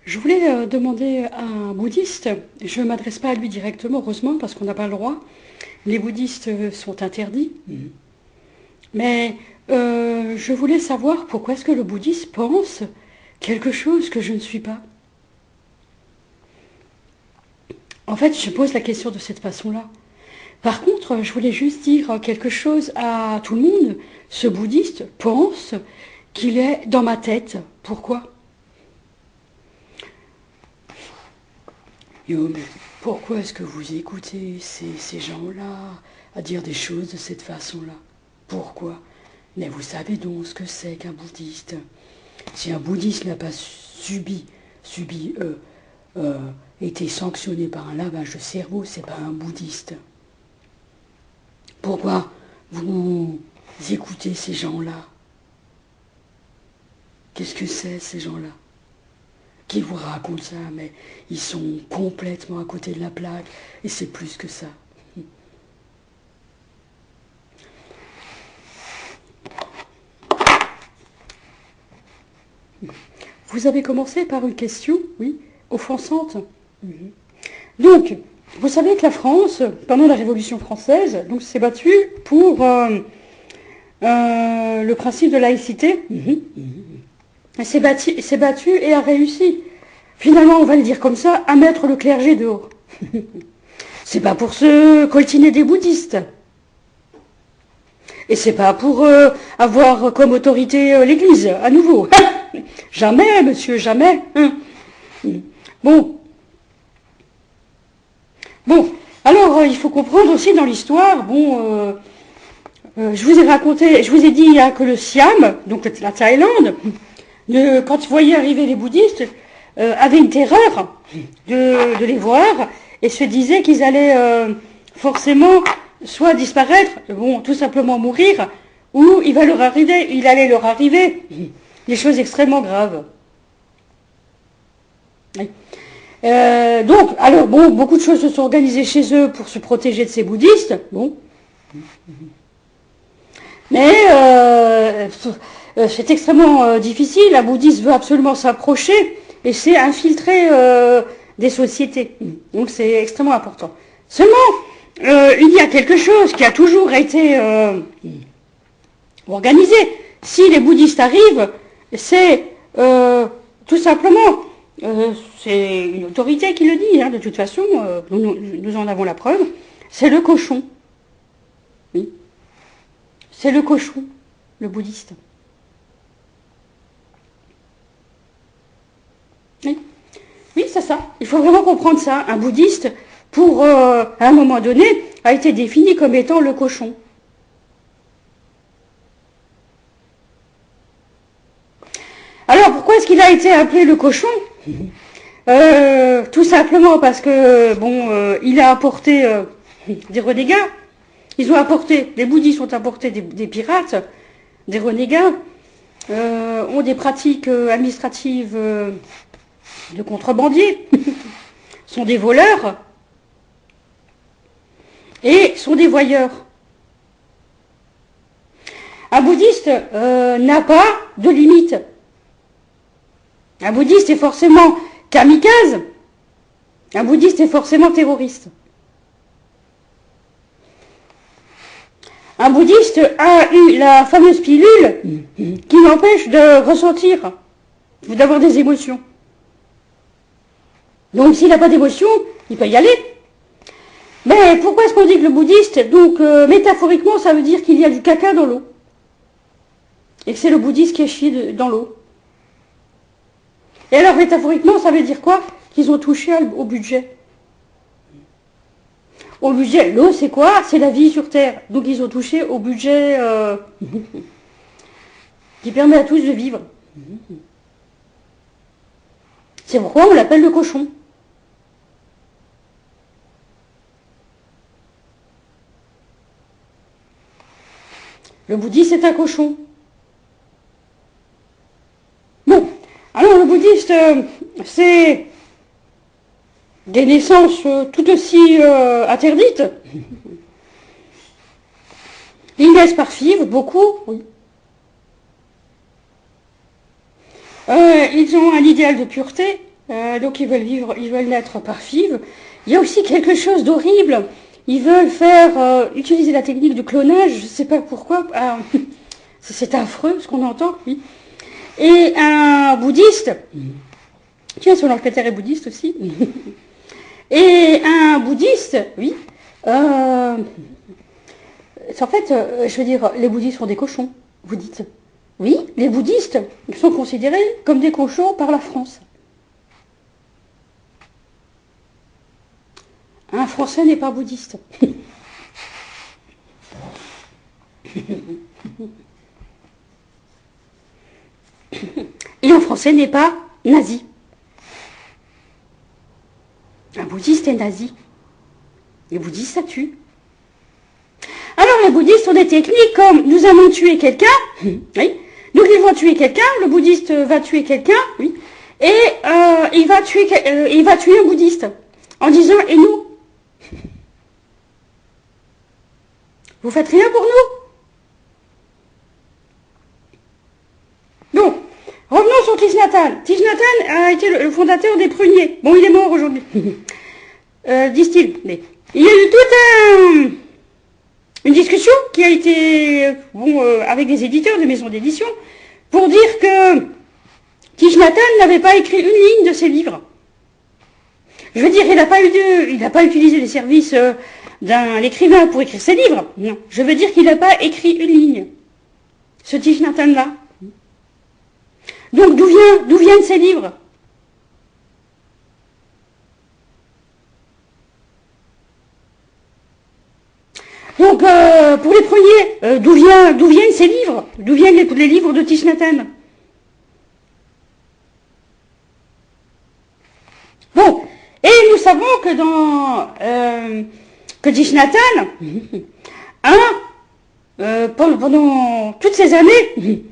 Je voulais demander à un bouddhiste, je ne m'adresse pas à lui directement, heureusement, parce qu'on n'a pas le droit. Les bouddhistes sont interdits. Mais je voulais savoir pourquoi est-ce que le bouddhiste pense quelque chose que je ne suis pas. En fait, je pose la question de cette façon-là. Par contre, je voulais juste dire quelque chose à tout le monde. Ce bouddhiste pense qu'il est dans ma tête. Pourquoi ? Yo, mais pourquoi est-ce que vous écoutez ces gens-là à dire des choses de cette façon-là? Pourquoi? Mais vous savez donc ce que c'est qu'un bouddhiste. Si un bouddhiste n'a pas été sanctionné par un lavage de cerveau, c'est pas un bouddhiste. Pourquoi vous écoutez ces gens-là? Qu'est-ce que c'est ces gens-là qui vous racontent ça? Mais ils sont complètement à côté de la plaque et c'est plus que ça. Vous avez commencé par une question, oui, offensante. Donc, vous savez que la France, pendant la Révolution française, donc s'est battue pour le principe de laïcité. Elle s'est battue et a réussi. Finalement, on va le dire comme ça, à mettre le clergé dehors. C'est pas pour se coltiner des bouddhistes. Et c'est pas pour avoir comme autorité l'Église, à nouveau. Jamais, monsieur, jamais. Bon, alors il faut comprendre aussi dans l'histoire, je vous ai raconté, je vous ai dit que le Siam, donc la Thaïlande, quand ils voyaient arriver les bouddhistes, avait une terreur de les voir et se disait qu'ils allaient forcément soit disparaître, tout simplement mourir, ou il allait leur arriver des choses extrêmement graves. Beaucoup de choses se sont organisées chez eux pour se protéger de ces bouddhistes. Mais c'est extrêmement difficile. Un bouddhiste veut absolument s'approcher et c'est infiltrer des sociétés. Donc c'est extrêmement important. Seulement, il y a quelque chose qui a toujours été organisé. Si les bouddhistes arrivent, c'est tout simplement, c'est une autorité qui le dit, de toute façon, nous en avons la preuve, c'est le cochon. Oui. C'est le cochon, le bouddhiste. Oui, c'est ça. Il faut vraiment comprendre ça. Un bouddhiste, à un moment donné, a été défini comme étant le cochon. Alors, pourquoi est-ce qu'il a été appelé le cochon? Tout simplement parce que, il a apporté des renégats. Les bouddhistes ont apporté des pirates, des renégats, ont des pratiques administratives de contrebandiers, sont des voleurs et sont des voyeurs. Un bouddhiste n'a pas de limite. Un bouddhiste est forcément kamikaze. Un bouddhiste est forcément terroriste. Un bouddhiste a eu la fameuse pilule qui l'empêche de ressentir ou d'avoir des émotions. Donc s'il n'a pas d'émotions, il peut y aller. Mais pourquoi est-ce qu'on dit que le bouddhiste, donc métaphoriquement, ça veut dire qu'il y a du caca dans l'eau. Et que c'est le bouddhiste qui est chié dans l'eau. Et alors métaphoriquement, ça veut dire quoi? Qu'ils ont touché au budget. Au budget, l'eau c'est quoi? C'est la vie sur Terre. Donc ils ont touché au budget qui permet à tous de vivre. C'est pourquoi on l'appelle le cochon. Le bouddhiste est un cochon. Alors le bouddhiste, c'est des naissances tout aussi interdites. Ils naissent par FIV, beaucoup, oui. Ils ont un idéal de pureté, Donc ils veulent naître par FIV. Il y a aussi quelque chose d'horrible. Ils veulent faire utiliser la technique de clonage, je ne sais pas pourquoi. C'est affreux ce qu'on entend, oui. Et un bouddhiste, tiens, son Père est bouddhiste aussi. Et un bouddhiste, oui. En fait, je veux dire, les bouddhistes sont des cochons, vous dites. Oui, les bouddhistes sont considérés comme des cochons par la France. Un Français n'est pas bouddhiste. Et un Français n'est pas nazi. Un bouddhiste est nazi. Les bouddhistes, ça tue. Alors les bouddhistes ont des techniques comme nous allons tuer quelqu'un, oui. Donc ils vont tuer quelqu'un, le bouddhiste va tuer quelqu'un, oui. Et il va tuer un bouddhiste en disant et nous? Vous faites rien pour nous? Donc, revenons sur Thich Nhat Hanh. Thich Nhat Hanh a été le fondateur des pruniers. Bon, il est mort aujourd'hui, disent-ils. Mais il y a eu toute une discussion qui a été avec des éditeurs de maisons d'édition pour dire que Thich Nhat Hanh n'avait pas écrit une ligne de ses livres. Je veux dire, il n'a pas utilisé les services d'un écrivain pour écrire ses livres. Non, je veux dire qu'il n'a pas écrit une ligne. Ce Thich Nhat Hanh là. Donc d'où viennent ces livres? Donc pour les premiers, d'où viennent ces livres? D'où viennent les livres de Thich Nhat Hanh? Bon, et nous savons que que Thich Nhat Hanh pendant toutes ces années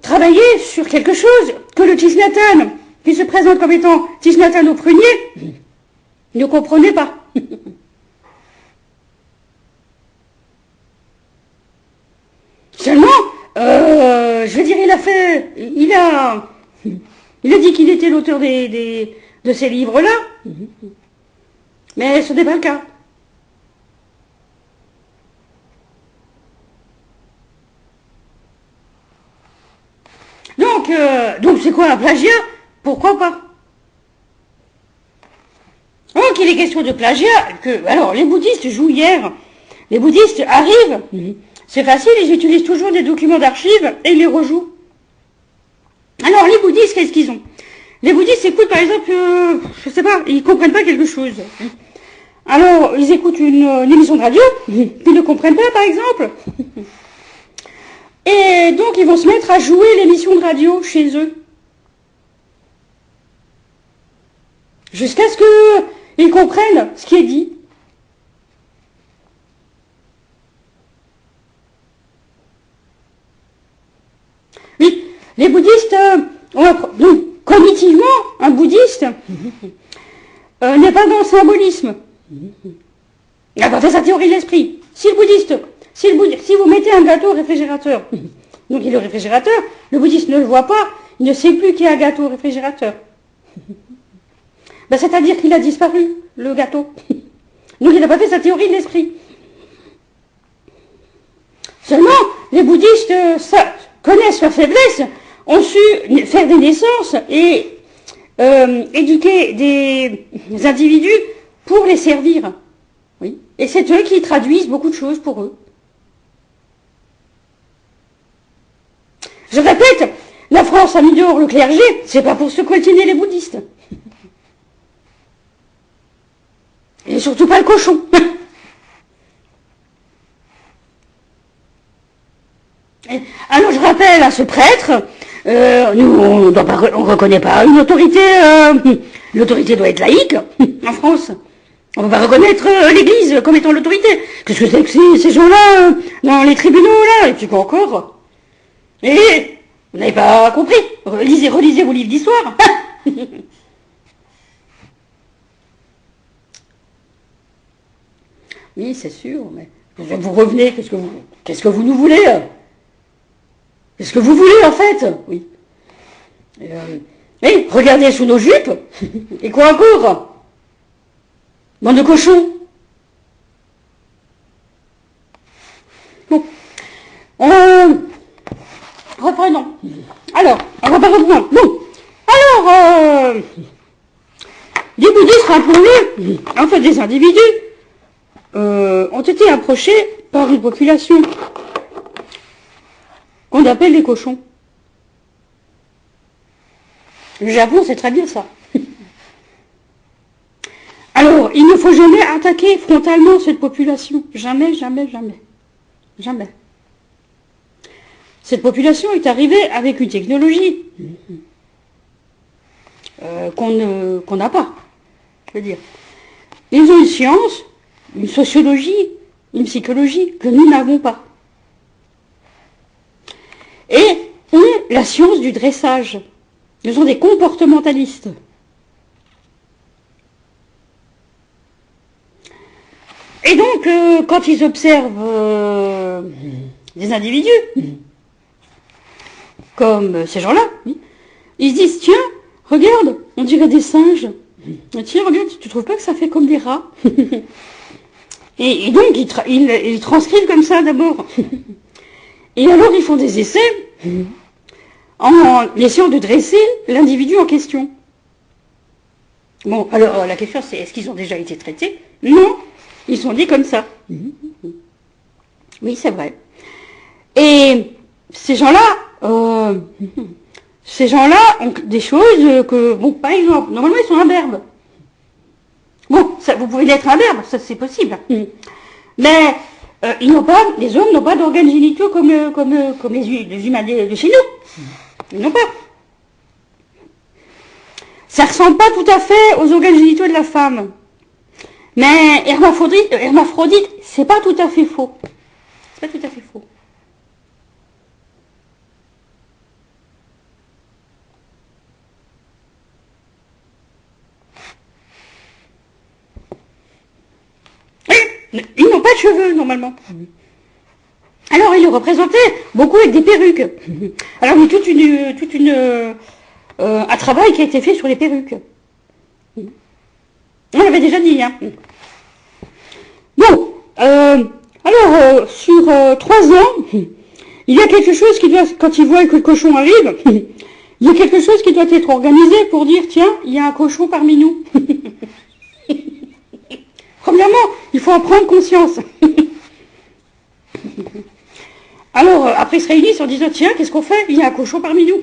travaillé sur quelque chose que le Thich Nhat Hanh, qui se présente comme étant Thich Nhat Hanh au prunier, ne comprenait pas. Seulement, je veux dire, il a dit qu'il était l'auteur de ces livres-là, mais ce n'est pas le cas. Donc c'est quoi un plagiat? Pourquoi pas? Donc il est question de plagiat, alors les bouddhistes jouent hier, les bouddhistes arrivent, c'est facile, ils utilisent toujours des documents d'archives et ils les rejouent. Alors les bouddhistes, qu'est-ce qu'ils ont? Les bouddhistes écoutent par exemple, je sais pas, ils comprennent pas quelque chose. Alors ils écoutent une émission de radio, ils ne comprennent pas par exemple. Et donc ils vont se mettre à jouer l'émission de radio chez eux. Jusqu'à ce qu'ils comprennent ce qui est dit. Oui, les bouddhistes, donc, cognitivement, un bouddhiste n'est pas dans le symbolisme. Il n'a pas fait sa théorie de l'esprit. Si vous mettez un gâteau au réfrigérateur, donc il est au réfrigérateur, le bouddhiste ne le voit pas, il ne sait plus qu'il y a un gâteau au réfrigérateur. C'est-à-dire qu'il a disparu, le gâteau. Donc il n'a pas fait sa théorie de l'esprit. Seulement, les bouddhistes connaissent leur faiblesse, ont su faire des naissances et éduquer des individus pour les servir. Oui. Et c'est eux qui traduisent beaucoup de choses pour eux. Je répète, la France a mis dehors le clergé, c'est pas pour se coltiner les bouddhistes. Et surtout pas le cochon. Alors je rappelle à ce prêtre, nous on ne reconnaît pas une autorité, l'autorité doit être laïque en France. On ne peut pas reconnaître l'Église comme étant l'autorité. Qu'est-ce que c'est que ces gens-là dans les tribunaux là? Et puis quoi encore? Et vous n'avez pas compris? Relisez vos livres d'histoire. Oui, c'est sûr, mais vous revenez, qu'est-ce que vous nous voulez? Qu'est-ce que vous voulez en fait? Oui. Et regardez sous nos jupes. Et quoi encore? Bande de cochons. Bon. Reprenons. Alors, on va pas reprendre. Bon. Alors, des bouddhistes rappelons-le, en fait des individus, ont été approchés par une population qu'on appelle les cochons. Le Japon, c'est très bien ça. Alors, il ne faut jamais attaquer frontalement cette population. Jamais, jamais, jamais. Jamais. Cette population est arrivée avec une technologie qu'on n'a pas. Je veux dire. Ils ont une science, une sociologie, une psychologie que nous n'avons pas. Et ont la science du dressage. Ils sont des comportementalistes. Et donc, quand ils observent des individus, comme ces gens-là, ils se disent, tiens, regarde, on dirait des singes. Tiens, regarde, tu trouves pas que ça fait comme des rats? et donc, ils transcrivent comme ça d'abord. Et alors, ils font des essais en essayant de dresser l'individu en question. Bon, alors, la question c'est, est-ce qu'ils ont déjà été traités? Non, ils sont dit comme ça. Oui, c'est vrai. Et ces gens-là ont des choses que, bon, par exemple, normalement ils sont imberbes. Bon, ça, vous pouvez être imberbe, ça c'est possible. Mais les hommes n'ont pas d'organes génitaux comme les humains de chez nous. Ils n'ont pas. Ça ressemble pas tout à fait aux organes génitaux de la femme. Mais hermaphrodite, c'est pas tout à fait faux. C'est pas tout à fait faux. Ils n'ont pas de cheveux, normalement. Alors, ils le représentaient beaucoup avec des perruques. Alors, il y a un travail qui a été fait sur les perruques. On l'avait déjà dit, hein. Bon, alors, sur 3 ans, il y a quelque chose qui doit, quand ils voient que le cochon arrive, il y a quelque chose qui doit être organisé pour dire, tiens, il y a un cochon parmi nous. Premièrement, il faut en prendre conscience. Alors, après, ils se réunissent en disant, tiens, qu'est-ce qu'on fait? Il y a un cochon parmi nous.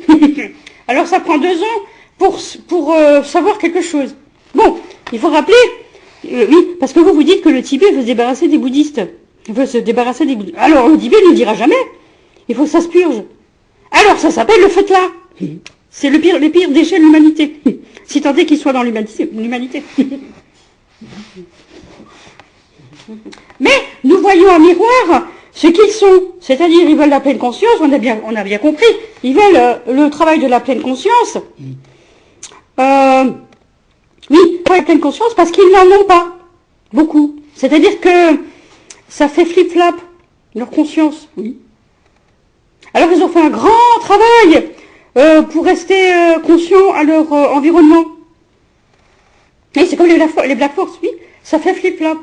Alors, ça prend 2 ans pour savoir quelque chose. Bon, il faut rappeler, oui, parce que vous dites que le Tibet veut se débarrasser des bouddhistes. Il veut se débarrasser des bouddhistes. Alors, le Tibet ne le dira jamais. Il faut que ça se purge. Alors, ça s'appelle le fetla. C'est les pires déchets de l'humanité. Si tant est qu'ils soient dans l'humanité. Mais nous voyons en miroir ce qu'ils sont, c'est-à-dire ils veulent la pleine conscience, on a bien compris, ils veulent le travail de la pleine conscience. Oui, la pleine conscience parce qu'ils n'en ont pas beaucoup. C'est-à-dire que ça fait flip-flap leur conscience. Oui. Alors ils ont fait un grand travail pour rester conscients à leur environnement. Et c'est comme les Black Force, oui, ça fait flip-flap.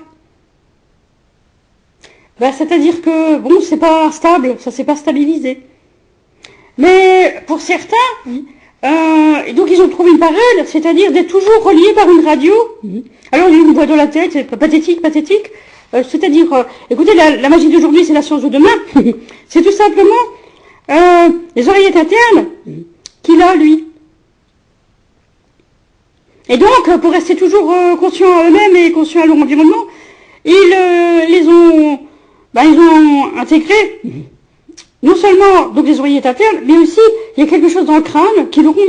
C'est-à-dire que, bon, c'est pas stable, ça s'est pas stabilisé. Mais pour certains, donc ils ont trouvé une parade, c'est-à-dire d'être toujours reliés par une radio. Alors il y a une voix dans la tête, c'est pathétique. C'est-à-dire, écoutez, la magie d'aujourd'hui, c'est la science de demain. C'est tout simplement les oreillettes internes qu'il a, lui. Et donc, pour rester toujours conscients à eux-mêmes et conscients à leur environnement, ils ont intégré non seulement donc les oreillettes internes, mais aussi il y a quelque chose dans le crâne qui leur ont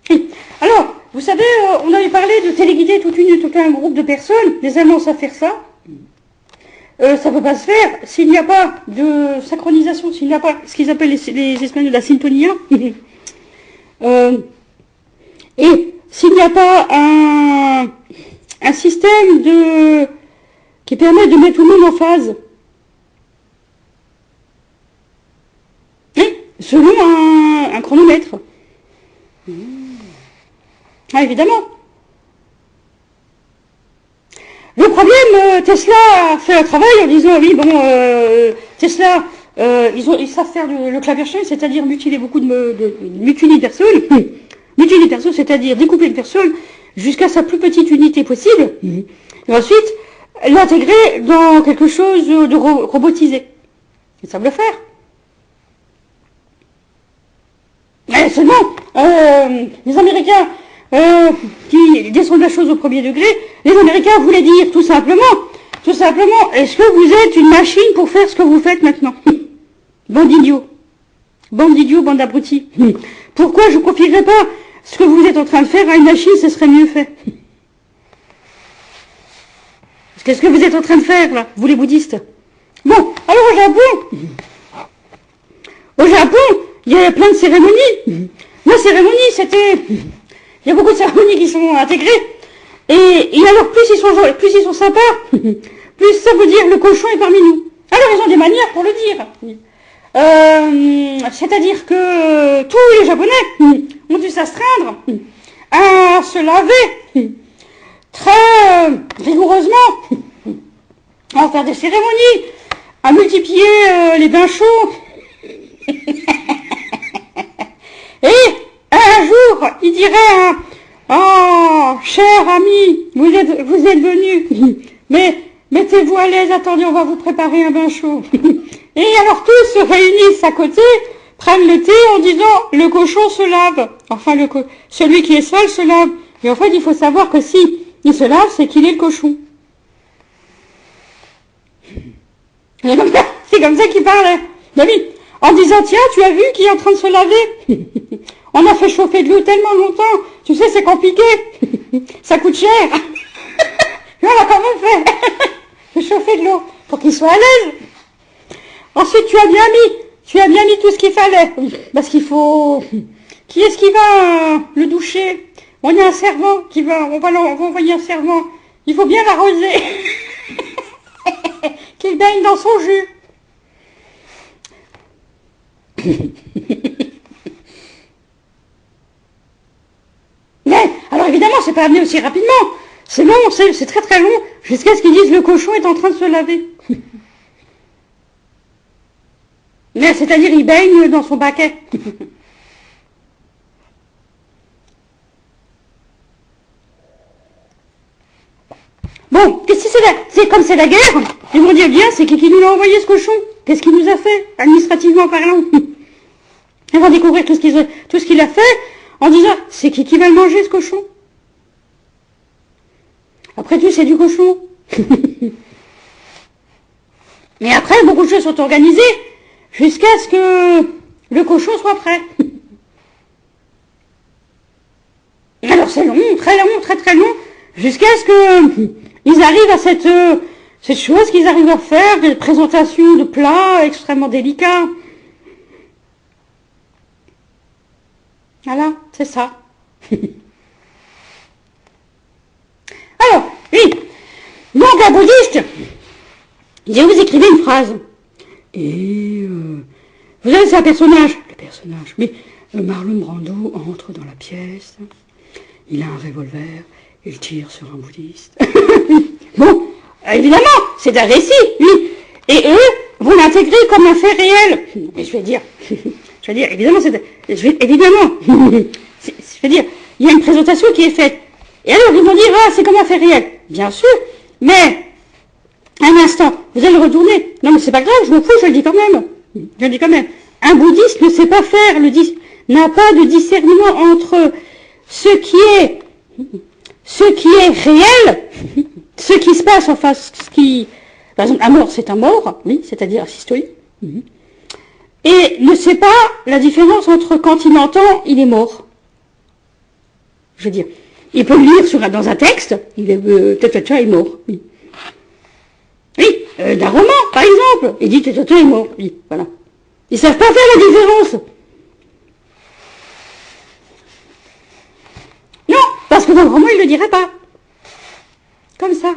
mis. Alors, vous savez, on avait parlé de téléguider tout un groupe de personnes. Les Allemands savent faire ça. Ça ne peut pas se faire s'il n'y a pas de synchronisation, s'il n'y a pas ce qu'ils appellent les Espagnols la syntonia. Et s'il n'y a pas un système qui permet de mettre tout le monde en phase. Et selon un chronomètre. Ah, évidemment. Le problème, Tesla a fait un travail en disant, oui, bon, Tesla, ils savent faire le clavier-chaîne, c'est-à-dire mutiler beaucoup mutiler une personne, mutiler une personne, c'est-à-dire découper une personne jusqu'à sa plus petite unité possible, et ensuite l'intégrer dans quelque chose de robotisé. Ils savent le faire. Mais seulement, les Américains, qui descendent la chose au premier degré, les Américains voulaient dire tout simplement, est-ce que vous êtes une machine pour faire ce que vous faites maintenant? Bande d'idiots, bande d'abrutis. Pourquoi je ne confierais pas ce que vous êtes en train de faire à une machine, ce serait mieux fait? Qu'est-ce que vous êtes en train de faire là, vous les bouddhistes? Bon, alors au Japon, il y a plein de cérémonies. La cérémonie, il y a beaucoup de cérémonies qui sont intégrées. Et alors, plus ils sont sympas, plus ça veut dire le cochon est parmi nous. Alors, ils ont des manières pour le dire. C'est-à-dire que tous les Japonais ont dû s'astreindre à se laver très rigoureusement, à faire des cérémonies, à multiplier les bains chauds. Et un jour, il dirait, oh, cher ami, vous êtes venus, mais mettez-vous à l'aise, attendez, on va vous préparer un bain chaud. Et alors tous se réunissent à côté, prennent le thé en disant, le cochon se lave. Enfin, celui qui est seul se lave. Et en fait, il faut savoir que si il se lave, c'est qu'il est le cochon. C'est comme ça qu'il parlait. Oui, en disant, tiens, tu as vu qui est en train de se laver? On a fait chauffer de l'eau tellement longtemps. Tu sais, c'est compliqué. Ça coûte cher. Mais on l'a quand même fait. Chauffer de l'eau pour qu'il soit à l'aise. Ensuite, tu as bien mis tout ce qu'il fallait. Parce qu'il faut... Qui est-ce qui va le doucher? On a un servant qui va... On va envoyer un servant. Il faut bien l'arroser. Qu'il baigne dans son jus. Mais, alors évidemment, c'est pas amené aussi rapidement. C'est long, c'est très très long, jusqu'à ce qu'ils disent le cochon est en train de se laver. Mais c'est-à-dire, il baigne dans son baquet. Bon, qu'est-ce que c'est comme c'est la guerre, ils vont dire bien, c'est qui nous a envoyé ce cochon? Qu'est-ce qu'il nous a fait, administrativement parlant? Ils vont découvrir tout ce qu'il a fait, en disant, c'est qui va le manger, ce cochon? Après tout, c'est du cochon. Mais après, beaucoup de choses sont organisées, jusqu'à ce que le cochon soit prêt. Alors c'est long, très très long, jusqu'à ce que ils arrivent à cette chose qu'ils arrivent à faire, des présentations de plats extrêmement délicats. Voilà, c'est ça. Alors, oui, donc un bouddhiste, il dit, vous écrivez une phrase. Et vous avez, c'est un personnage. Le personnage, mais Marlon Brando entre dans la pièce, il a un revolver, il tire sur un bouddhiste. Bon, évidemment, c'est un récit, oui. Et eux, vous l'intégrez comme un fait réel. Mais je vais dire, évidemment, évidemment, je veux dire, il y a une présentation qui est faite. Et alors, ils vont dire, ah, c'est comme un fait réel. Bien sûr, mais, un instant, vous allez le retourner. Non, mais c'est pas grave, je m'en fous, je le dis quand même. Je le dis quand même. Un bouddhiste ne sait pas faire, n'a pas de discernement entre ce qui est réel, ce qui se passe, enfin, par exemple, un mort, c'est un mort, oui, c'est-à-dire asystolie, et ne sait pas la différence entre quand il entend, il est mort. Je veux dire, il peut le lire dans un texte, il est, tata est mort, oui. Oui, d'un roman, par exemple, il dit tata est mort, oui, voilà. Ils savent pas faire la différence. Non, parce que dans le roman, il ne le dirait pas. Comme ça.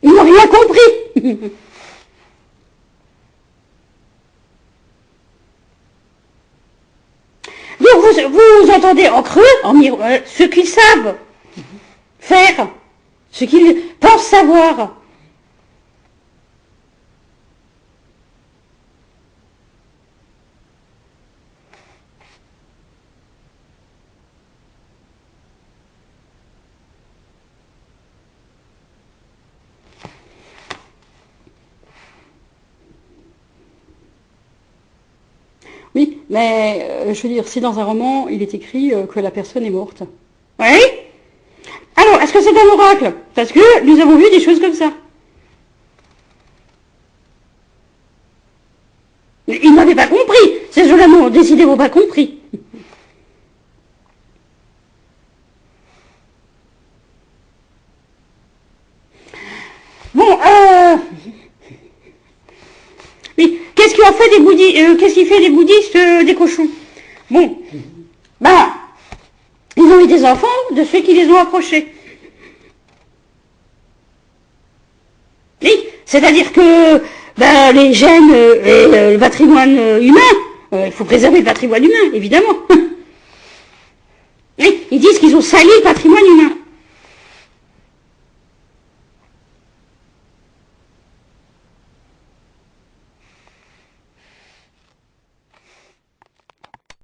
Ils n'ont rien compris. entendez en creux, ceux qui savent faire, ceux qui pensent savoir. Oui, mais je veux dire, si dans un roman, il est écrit que la personne est morte. Oui. Alors, est-ce que c'est un oracle? Parce que nous avons vu des choses comme ça. Ils n'avaient pas compris. Ces gens-là m'ont décidément pas compris. Bon, oui, qu'est-ce qui en fait des bouddhistes, qu'est-ce qui fait des bouddhistes des cochons? Bon, ben, ils ont eu des enfants de ceux qui les ont approchés. Oui, c'est-à-dire que ben, les gènes et le patrimoine humain, il faut préserver le patrimoine humain, évidemment. Oui, ils disent qu'ils ont sali le patrimoine humain.